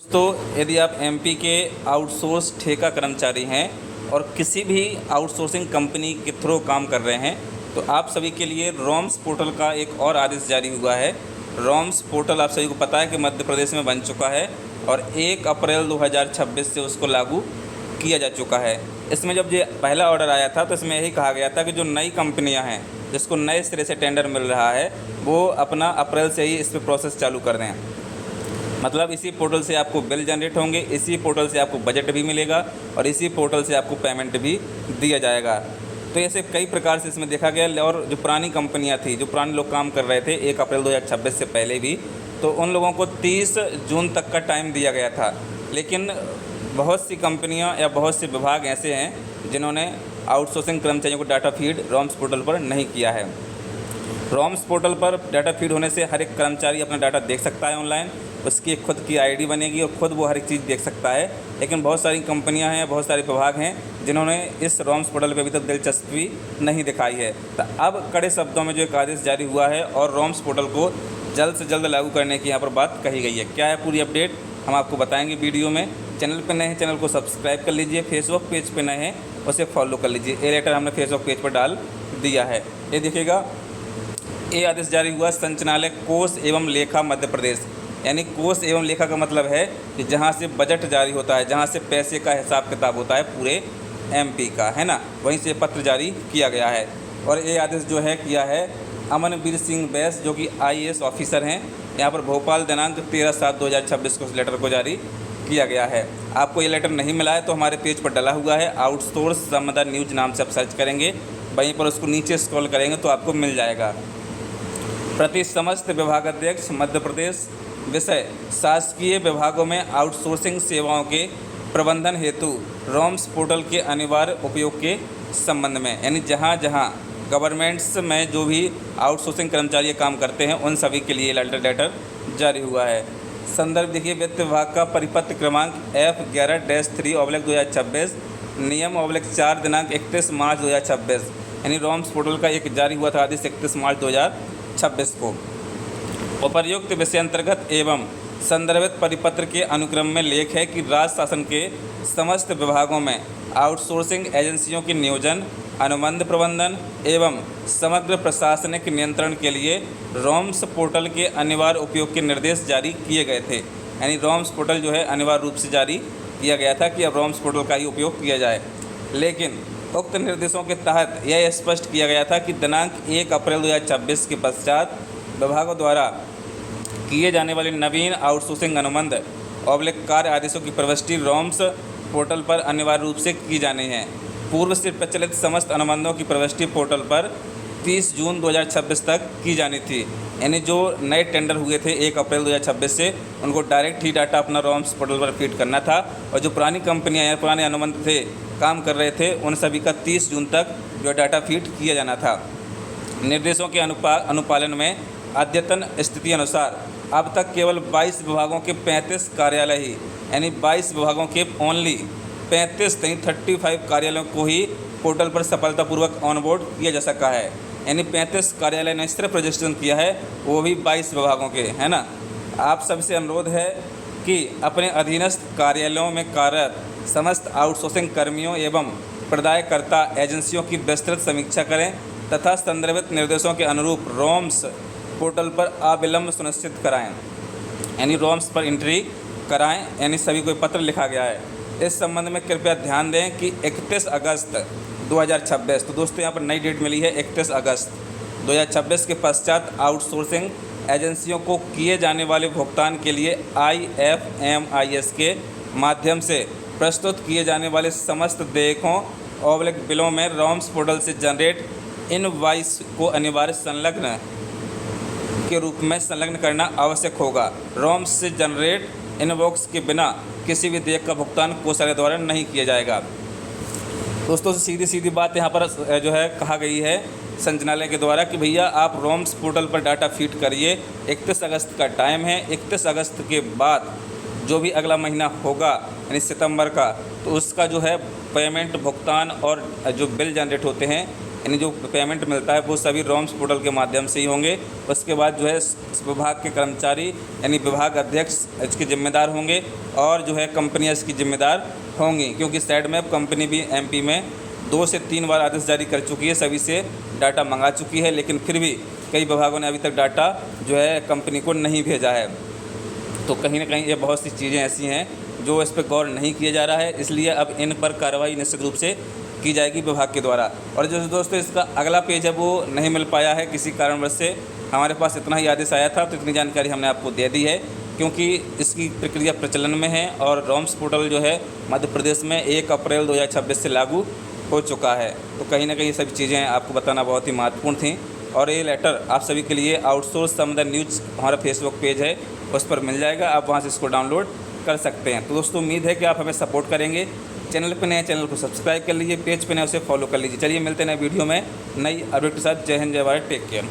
दोस्तों, यदि आप एमपी के आउटसोर्स ठेका कर्मचारी हैं और किसी भी आउटसोर्सिंग कंपनी के थ्रू काम कर रहे हैं तो आप सभी के लिए रॉम्स पोर्टल का एक और आदेश जारी हुआ है। रॉम्स पोर्टल आप सभी को पता है कि मध्य प्रदेश में बन चुका है और 1 अप्रैल 2026 से उसको लागू किया जा चुका है। इसमें जब ये पहला ऑर्डर आया था तो इसमें यही कहा गया था कि जो नई कंपनियां हैं जिसको नए सिरे से टेंडर मिल रहा है वो अपना अप्रैल से ही इस पर प्रोसेस चालू कर दें। मतलब इसी पोर्टल से आपको बिल जनरेट होंगे, इसी पोर्टल से आपको बजट भी मिलेगा और इसी पोर्टल से आपको पेमेंट भी दिया जाएगा। तो ऐसे कई प्रकार से इसमें देखा गया। और जो पुरानी कंपनियां थी, जो पुराने लोग काम कर रहे थे 1 अप्रैल 2026 से पहले भी, तो उन लोगों को 30 जून तक का टाइम दिया गया था। लेकिन बहुत सी कंपनियां या बहुत से विभाग ऐसे हैं जिन्होंने आउटसोर्सिंग कर्मचारियों को डाटा फीड रॉम्स पोर्टल पर नहीं किया है। रॉम्स पोर्टल पर डाटा फीड होने से हर एक कर्मचारी अपना डाटा देख सकता है ऑनलाइन, उसकी खुद की आईडी बनेगी और ख़ुद वो हर एक चीज़ देख सकता है। लेकिन बहुत सारी कंपनियां हैं, बहुत सारे विभाग हैं जिन्होंने इस रॉम्स पोर्टल पे अभी तक दिलचस्पी नहीं दिखाई है। तो अब कड़े शब्दों में जो एक आदेश जारी हुआ है और रॉम्स पोर्टल को जल्द से जल्द लागू करने की यहाँ पर बात कही गई है। क्या है पूरी अपडेट हम आपको बताएँगे वीडियो में। चैनल पर नए हैं चैनल को सब्सक्राइब कर लीजिए, फेसबुक पेज पर नए हैं उसे फॉलो कर लीजिए। ये लेटर हमने फेसबुक पेज पर डाल दिया है, ये देखिएगा। ये आदेश जारी हुआ संचालनालय कोष एवं लेखा मध्य प्रदेश। यानी कोष एवं लेखा का मतलब है कि जहाँ से बजट जारी होता है, जहाँ से पैसे का हिसाब किताब होता है पूरे एमपी का, है ना, वहीं से पत्र जारी किया गया है। और ये आदेश जो है किया है अमनवीर सिंह बैस, जो कि IAS ऑफिसर हैं, यहाँ पर भोपाल दिनांक 13/7/2026 को इस लेटर को जारी किया गया है। आपको ये लेटर नहीं मिला है तो हमारे पेज पर डला हुआ है, आउटसोर्स समाचार न्यूज नाम से आप सर्च करेंगे, वहीं पर उसको नीचे स्क्रॉल करेंगे तो आपको मिल जाएगा। प्रति समस्त विभागाध्यक्ष मध्य प्रदेश, विषय शासकीय विभागों में आउटसोर्सिंग सेवाओं के प्रबंधन हेतु रॉम्स पोर्टल के अनिवार्य उपयोग के संबंध में। यानी जहाँ जहाँ गवर्नमेंट्स में जो भी आउटसोर्सिंग कर्मचारी काम करते हैं उन सभी के लिए लेटर जारी हुआ है। संदर्भ देखिए, वित्त विभाग का परिपत्र क्रमांक F11-3/2026 नियम -4 दिनांक 31 मार्च 2026। यानी रॉम्स पोर्टल का एक जारी हुआ था आदेश 31 मार्च 2026 को। उपर्युक्त विषय अंतर्गत एवं संदर्भित परिपत्र के अनुक्रम में लेख है कि राज्य शासन के समस्त विभागों में आउटसोर्सिंग एजेंसियों के नियोजन, अनुबंध प्रबंधन एवं समग्र प्रशासनिक नियंत्रण के लिए रॉम्स पोर्टल के अनिवार्य उपयोग के निर्देश जारी किए गए थे। यानी रॉम्स पोर्टल जो है अनिवार्य रूप से जारी किया गया था कि अब रॉम्स पोर्टल का ही उपयोग किया जाए। लेकिन उक्त निर्देशों के तहत यह स्पष्ट किया गया था कि दिनांक 1 अप्रैल 2026 के पश्चात विभागों द्वारा किए जाने वाले नवीन आउटसोर्सिंग अनुबंध कार्य आदेशों की प्रविष्टि रॉम्स पोर्टल पर अनिवार्य रूप से की जानी है। पूर्व से प्रचलित समस्त अनुबंधों की प्रविष्टि पोर्टल पर 30 जून 2026 तक की जानी थी। यानी जो नए टेंडर हुए थे 1 अप्रैल 2026 से, उनको डायरेक्ट ही डाटा अपना रॉम्स पोर्टल पर फीड करना था और जो पुरानी कंपनियां या पुराने अनुबंध थे काम कर रहे थे उन सभी का 30 जून तक जो डाटा फीड किया जाना था। निर्देशों के अनुपालन में अद्यतन स्थिति अनुसार अब तक केवल 22 विभागों के 35 कार्यालय ही, यानी 22 विभागों के ओनली 35 नहीं 35 कार्यालयों को ही पोर्टल पर सफलतापूर्वक ऑनबोर्ड किया जा सका है। यानी 35 कार्यालय ने सिर्फ रजिस्ट्रेशन किया है, वो भी 22 विभागों के, है ना। आप सबसे अनुरोध है कि अपने अधीनस्थ कार्यालयों में कार्यरत समस्त आउटसोर्सिंग कर्मियों एवं प्रदायकर्ता एजेंसियों की विस्तृत समीक्षा करें तथा संदर्भित निर्देशों के अनुरूप रॉम्स पोर्टल पर अविलंब सुनिश्चित कराएं। यानी रॉम्स पर एंट्री कराएं। यानी सभी को पत्र लिखा गया है। इस संबंध में कृपया ध्यान दें कि 31 अगस्त 2026, तो दोस्तों यहाँ पर नई डेट मिली है 31 अगस्त 2026 के पश्चात आउटसोर्सिंग एजेंसियों को किए जाने वाले भुगतान के लिए IFMIS के माध्यम से प्रस्तुत किए जाने वाले समस्त देयकों बिलों में रॉम्स पोर्टल से जनरेट इनवॉइस को अनिवार्य संलग्न के रूप में संलग्न करना आवश्यक होगा। रॉम्स से जनरेट इनवॉइस के बिना किसी भी देयक का भुगतान कोषालय द्वारा नहीं किया जाएगा। दोस्तों सीधी बात यहाँ पर जो है कहा गई है संचालनालय के द्वारा कि भैया आप रॉम्स पोर्टल पर डाटा फीड करिए। 31 अगस्त का टाइम है। 31 अगस्त के बाद जो भी अगला महीना होगा यानी सितंबर का, तो उसका जो है पेमेंट भुगतान और जो बिल जनरेट होते हैं यानी जो पेमेंट मिलता है वो सभी रॉम्स पोर्टल के माध्यम से ही होंगे। उसके बाद जो है इस विभाग के कर्मचारी यानी विभाग अध्यक्ष इसके जिम्मेदार होंगे और जो है कंपनियाँ इसकी जिम्मेदार होंगी, क्योंकि साइड में कंपनी भी एमपी में 2 से 3 बार आदेश जारी कर चुकी है, सभी से डाटा मंगा चुकी है, लेकिन फिर भी कई विभागों ने अभी तक डाटा जो है कंपनी को नहीं भेजा है। तो कहीं ना कहीं ये बहुत सी चीज़ें ऐसी हैं जो इस पर गौर नहीं किया जा रहा है, इसलिए अब इन पर कार्रवाई निश्चित रूप से की जाएगी विभाग के द्वारा। और जो दोस्तों इसका अगला पेज है वो नहीं मिल पाया है किसी कारणवश से, हमारे पास इतना ही आदेश आया था तो इतनी जानकारी हमने आपको दे दी है, क्योंकि इसकी प्रक्रिया प्रचलन में है और रॉम्स पोर्टल जो है मध्य प्रदेश में 1 अप्रैल 2026 से लागू हो चुका है। तो कहीं ना कहीं ये सभी चीज़ें आपको बताना बहुत ही महत्वपूर्ण थी। और ये लेटर आप सभी के लिए आउटसोर्स समुदाय न्यूज़ हमारा फेसबुक पेज है उस पर मिल जाएगा, आप वहाँ से इसको डाउनलोड कर सकते हैं। तो दोस्तों उम्मीद है कि आप हमें सपोर्ट करेंगे। चैनल पे नए चैनल को सब्सक्राइब कर लीजिए, पेज पे नए उसे फॉलो कर लीजिए। चलिए मिलते हैं नए वीडियो में नई अपडेट के साथ। जय हिंद, जय भारत, टेक केयर।